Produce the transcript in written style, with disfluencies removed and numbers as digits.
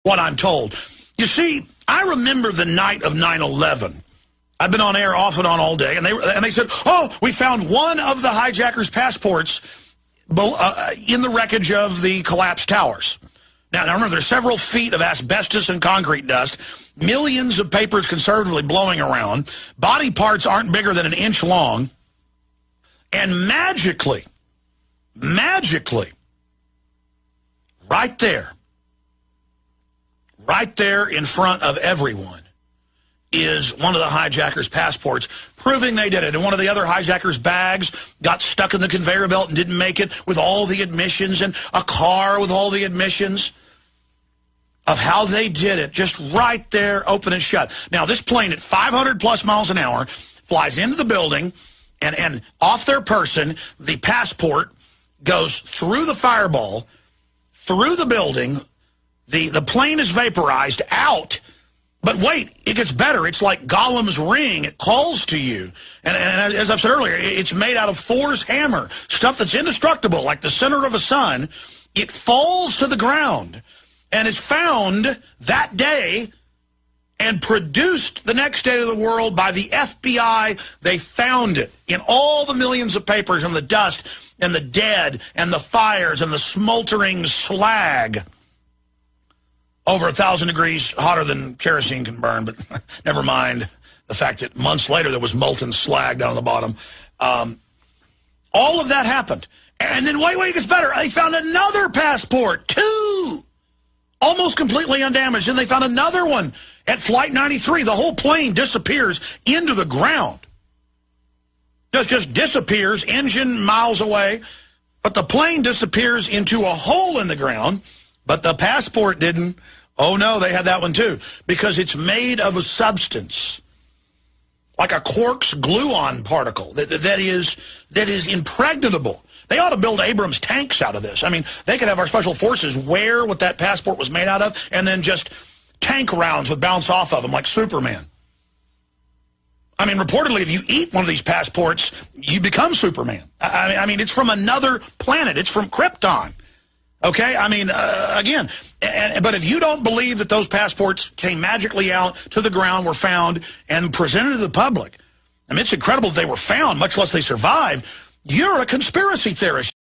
what I'm told. You see, I remember the night of 9/11. I've been on air off and on all day, and they said, oh, we found one of the hijackers' passports in the wreckage of the collapsed towers. Now remember, there's several feet of asbestos and concrete dust, millions of papers conservatively blowing around, body parts aren't bigger than an inch long, and magically, right there in front of everyone, is one of the hijackers' passports, proving they did it. And one of the other hijackers' bags got stuck in the conveyor belt and didn't make it, with all the admissions, and a car with all the admissions of how they did it, just right there, open and shut. Now, this plane at 500-plus miles an hour flies into the building, and off their person, the passport goes through the fireball, through the building. The plane is vaporized out. But wait, it gets better. It's like Gollum's ring. It calls to you. And as I've said earlier, it's made out of Thor's hammer, stuff that's indestructible, like the center of a sun. It falls to the ground and is found that day and produced the next day to the world by the FBI. They found it in all the millions of papers and the dust and the dead and the fires and the smoldering slag. Over 1,000 degrees hotter than kerosene can burn, but never mind the fact that months later there was molten slag down on the bottom. All of that happened. And then, wait, it gets better. They found another passport, 2, almost completely undamaged. And they found another one at Flight 93. The whole plane disappears into the ground. Just disappears, engine miles away. But the plane disappears into a hole in the ground. But the passport didn't. Oh, no, they had that one, too, because it's made of a substance, like a quark's gluon particle that is impregnable. They ought to build Abrams tanks out of this. I mean, they could have our special forces wear what that passport was made out of and then just tank rounds would bounce off of them like Superman. I mean, reportedly, if you eat one of these passports, you become Superman. I mean, it's from another planet. It's from Krypton. Okay, I mean, again, but if you don't believe that those passports came magically out to the ground, were found, and presented to the public, I mean, it's incredible that they were found, much less they survived, you're a conspiracy theorist.